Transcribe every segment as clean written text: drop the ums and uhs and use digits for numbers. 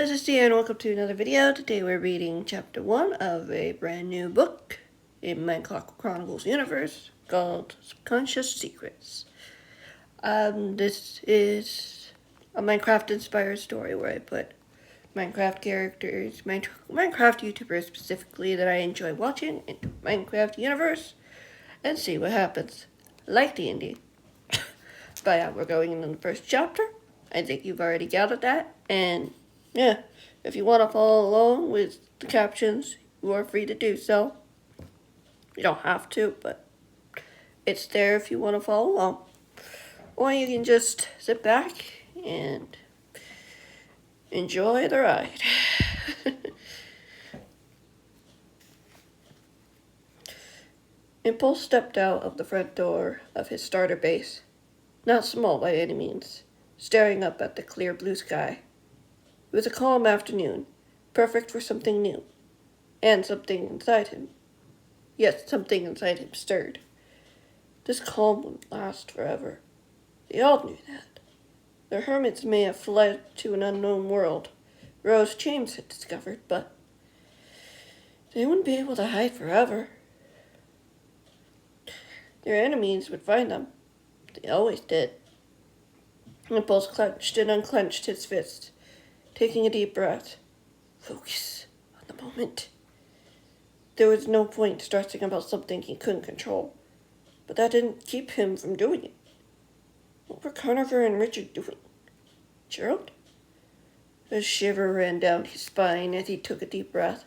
this is Tia and welcome to another video. Today we're reading chapter 1 of a brand new book in my Clockwork Chronicles universe called Subconscious Secrets. This is a Minecraft-inspired story where I put Minecraft characters, Minecraft YouTubers specifically that I enjoy watching into Minecraft universe and see what happens. Like D&D. But yeah, we're going into the first chapter. I think you've already gathered that, and yeah, if you want to follow along with the captions, you are free to do so. You don't have to, but it's there if you want to follow along. Or you can just sit back and enjoy the ride. Impulse stepped out of the front door of his starter base, not small by any means, staring up at the clear blue sky. It was a calm afternoon, perfect for something new, and something inside him. Yes, something inside him stirred. This calm wouldn't last forever. They all knew that. The hermits may have fled to an unknown world, Rose James had discovered, but they wouldn't be able to hide forever. Their enemies would find them. They always did. Impulse clenched and unclenched his fist, taking a deep breath. Focus on the moment. There was no point stressing about something he couldn't control, but that didn't keep him from doing it. What were Carniver and Richard doing? Gerald? A shiver ran down his spine as he took a deep breath,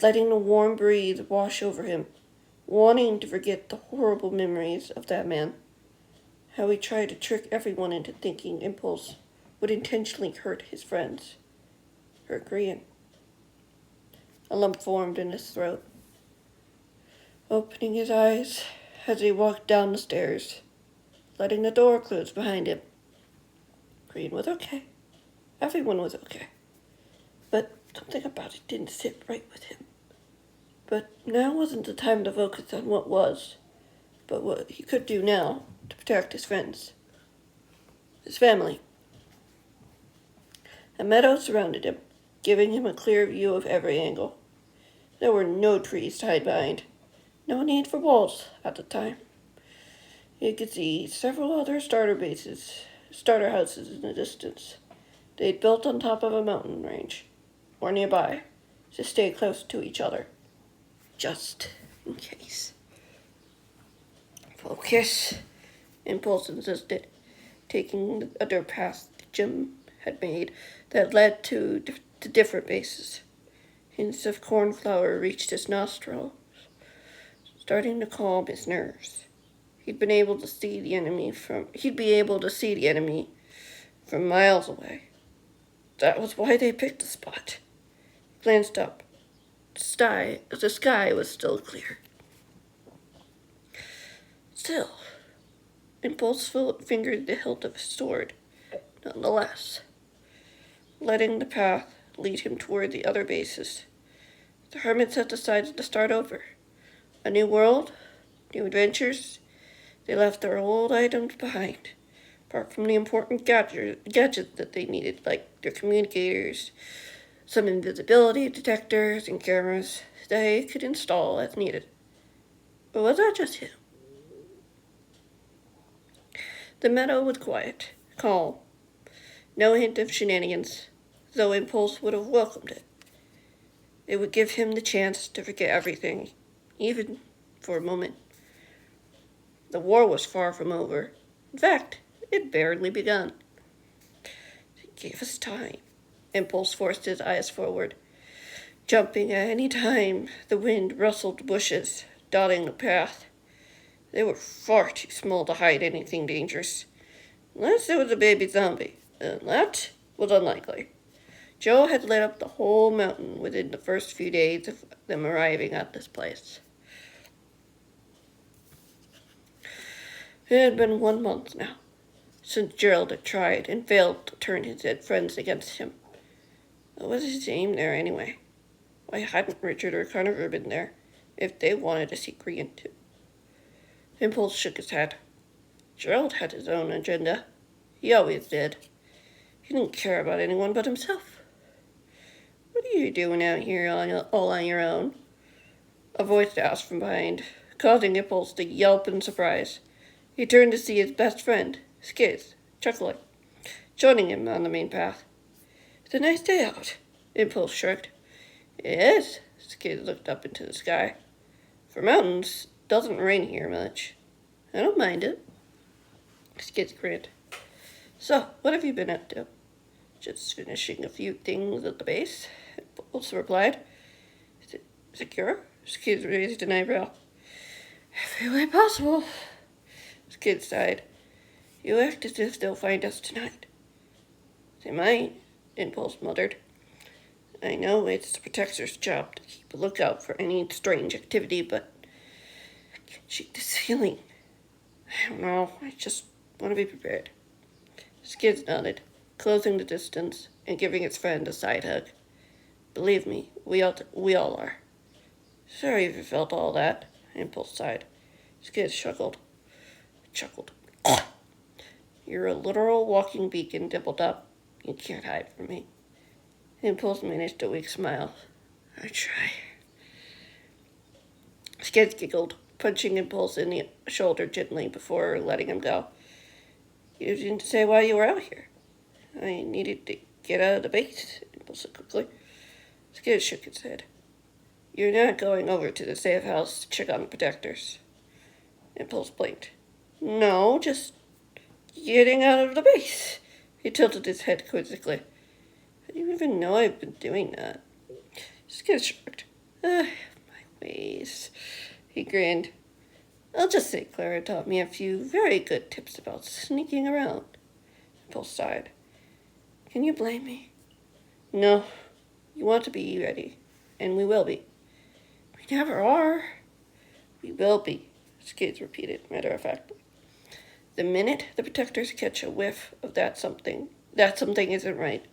letting the warm breeze wash over him, wanting to forget the horrible memories of that man. How he tried to trick everyone into thinking Impulse would intentionally hurt his friends. Hurt Grian. A lump formed in his throat. Opening his eyes as he walked down the stairs, letting the door close behind him. Grian was okay. Everyone was okay. But something about it didn't sit right with him. But now wasn't the time to focus on what was, but what he could do now to protect his friends. His family. A meadow surrounded him, giving him a clear view of every angle. There were no trees to hide behind. No need for walls at the time. He could see several other starter houses in the distance. They'd built on top of a mountain range, or nearby, to stay close to each other. Just in case. Focus, Impulse insisted, taking the other path Jim had made that led to different bases. Hints of cornflower reached his nostrils, starting to calm his nerves. He'd be able to see the enemy from miles away. That was why they picked the spot. He glanced up. The sky was still clear. Still, Impulse fingered the hilt of his sword, nonetheless, letting the path lead him toward the other bases. The hermits had decided to start over. A new world, new adventures. They left their old items behind, apart from the important gadgets that they needed, like their communicators, some invisibility detectors, and cameras they could install as needed. But was that just him? The meadow was quiet, calm. No hint of shenanigans, though Impulse would have welcomed it. It would give him the chance to forget everything, even for a moment. The war was far from over. In fact, it had barely begun. It gave us time. Impulse forced his eyes forward, jumping at any time the wind rustled the bushes, dotting the path. They were far too small to hide anything dangerous, unless it was a baby zombie, and that was unlikely. Joe had lit up the whole mountain within the first few days of them arriving at this place. It had been 1 month now, since Gerald had tried and failed to turn his dead friends against him. What was his aim there anyway? Why hadn't Richard or Carniver been there, if they wanted to see Grian too? Impulse shook his head. Gerald had his own agenda. He always did. He didn't care about anyone but himself. you doing out here all on your own? A voice asked from behind, causing Impulse to yelp in surprise. He turned to see his best friend, Skids, chuckling, joining him on the main path. It's a nice day out, Impulse shrugged. It is. Skids looked up into the sky. For mountains, doesn't rain here much. I don't mind it. Skids grinned. So, what have you been up to? Just finishing a few things at the base, Impulse replied. Is it secure? Skids raised an eyebrow. Every way possible. Skids sighed. You act as if they'll find us tonight. They might, Impulse muttered. I know it's the Protector's job to keep a lookout for any strange activity, but I can't shake this feeling. I don't know, I just want to be prepared. Skids nodded, closing the distance and giving his friend a side hug. Believe me, we all are. Sorry if you felt all that, Impulse sighed. Skids chuckled. You're a literal walking beacon, dimpled up. You can't hide from me. Impulse managed a weak smile. I try. Skids giggled, punching Impulse in the shoulder gently before letting him go. You didn't say why you were out here. I needed to get out of the base, Impulse said quickly. Skids shook his head. You're not going over to the safe house to check on the Protectors. Impulse blinked. No, just getting out of the base. He tilted his head quizzically. How do you even know I've been doing that? Skids shrugged. My ways. He grinned. I'll just say Clara taught me a few very good tips about sneaking around. Impulse sighed. Can you blame me? No. You want to be ready, and we will be. We never are. We will be, Skids repeated matter-of-factly. The minute the Protectors catch a whiff of that something isn't right,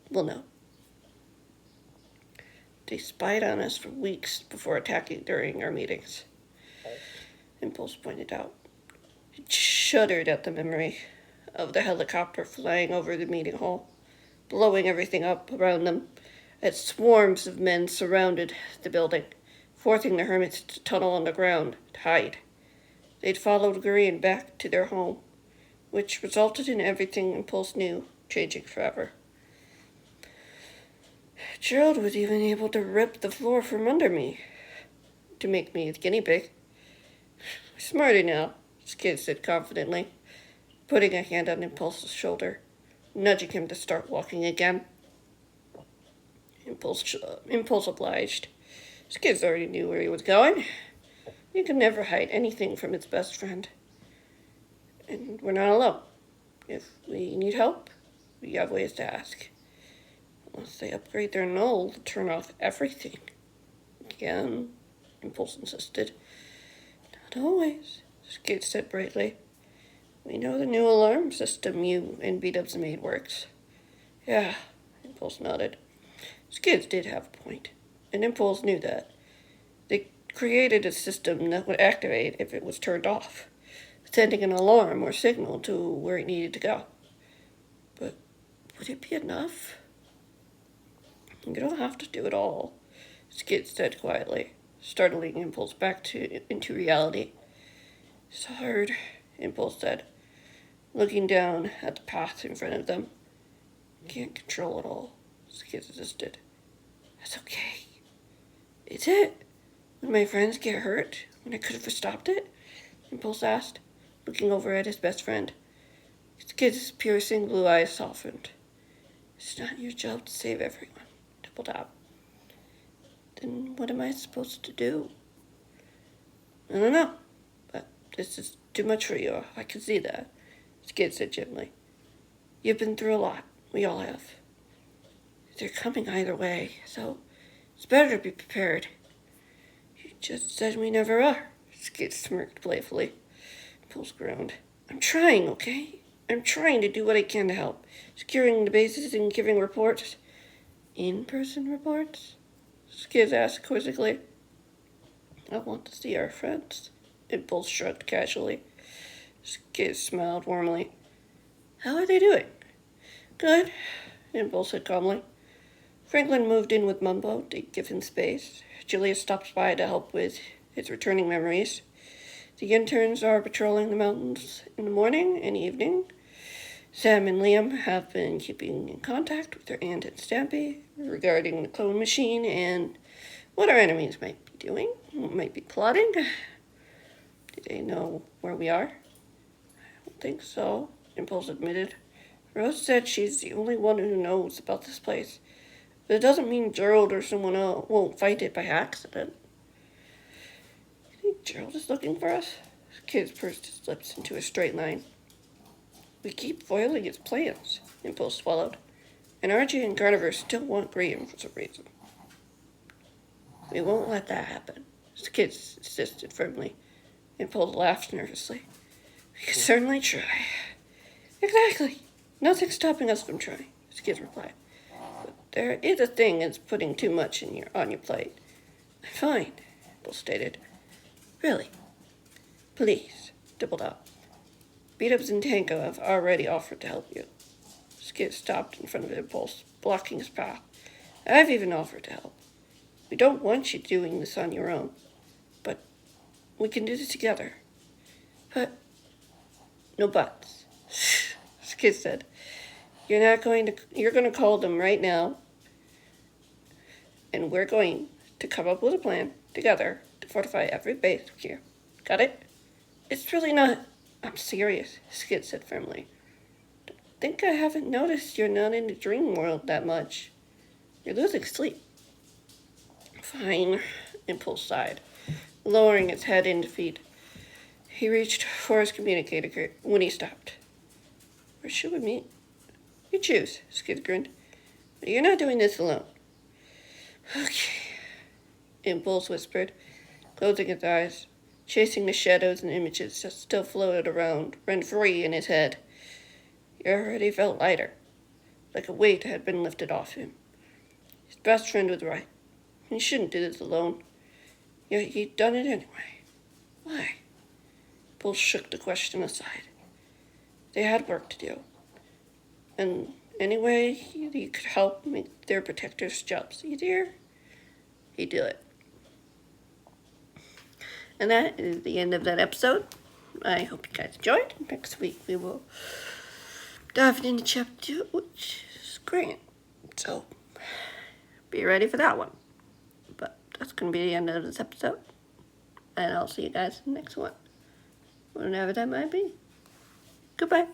we'll know. They spied on us for weeks before attacking during our meetings, Impulse pointed out. He shuddered at the memory of the helicopter flying over the meeting hall, blowing everything up around them, as swarms of men surrounded the building, forcing the hermits to tunnel underground to hide. They'd followed Green back to their home, which resulted in everything Impulse knew changing forever. Gerald was even able to rip the floor from under me to make me his guinea pig. Smarter now, Skids said confidently, putting a hand on Impulse's shoulder, nudging him to start walking again. Impulse obliged. Skids already knew where he was going. You can never hide anything from its best friend. And we're not alone. If we need help, we have ways to ask. Unless they upgrade their null to turn off everything. Again, Impulse insisted. Not always, Skids said brightly. We know the new alarm system you and B-Dubs made works. Yeah, Impulse nodded. Skids did have a point, and Impulse knew that. They created a system that would activate if it was turned off, sending an alarm or signal to where it needed to go. But would it be enough? You don't have to do it all, Skids said quietly, startling Impulse back into reality. It's hard, Impulse said, looking down at the path in front of them. Can't control it all, Skids insisted. That's okay. Is it? When my friends get hurt, when I could have stopped it? Impulse asked, looking over at his best friend. Skids' piercing blue eyes softened. It's not your job to save everyone, doubled up. Then what am I supposed to do? I don't know, but this is too much for you. I can see that, Skids said gently. You've been through a lot. We all have. They're coming either way, so it's better to be prepared. You just said we never are, Skids smirked playfully. Impulse groaned. I'm trying, okay? I'm trying to do what I can to help. Securing the bases and giving reports. In-person reports? Skids asked quizzically. I want to see our friends. Impulse shrugged casually. Skids smiled warmly. How are they doing? Good, Impulse said calmly. Franklin moved in with Mumbo to give him space. Julius stops by to help with his returning memories. The interns are patrolling the mountains in the morning and evening. Sam and Liam have been keeping in contact with their aunt and Stampy regarding the clone machine and what our enemies might be doing, might be plotting. Do they know where we are? I don't think so, Impulse admitted. Rose said she's the only one who knows about this place. But it doesn't mean Gerald or someone else won't find it by accident. You think Gerald is looking for us? The kid pursed his lips into a straight line. We keep foiling his plans, Impulse swallowed. And Archie and Garniver still want Graham for some reason. We won't let that happen, the kid insisted firmly. Impulse laughed nervously. We can certainly try. Exactly. Nothing's stopping us from trying, Skid replied. But there is a thing that's putting too much on your plate. Fine, Impulse stated. Really? Please, doubled up. Beat-ups and Tango have already offered to help you. Skid stopped in front of Impulse, blocking his path. I've even offered to help. We don't want you doing this on your own. But we can do this together. But no buts, Skid said. You're going to call them right now, and we're going to come up with a plan together to fortify every base here. Got it? It's really not. I'm serious, Skid said firmly. I think I haven't noticed you're not in the dream world that much. You're losing sleep. Fine, Impulse sighed, lowering its head in defeat. He reached for his communicator when he stopped. Where should we meet? You choose, Skid grinned. But you're not doing this alone. Okay, Impulse whispered, closing his eyes, chasing the shadows and images that still floated around, rent-free in his head. He already felt lighter, like a weight had been lifted off him. His best friend was right. He shouldn't do this alone. Yet he'd done it anyway. Why? Impulse shook the question aside. They had work to do. And anyway, he could help make their protectors' jobs easier, he'd do it. And that is the end of that episode. I hope you guys enjoyed. Next week we will dive into chapter 2, which is great. So, be ready for that one. But that's going to be the end of this episode. And I'll see you guys in the next one. Whenever that might be. Goodbye.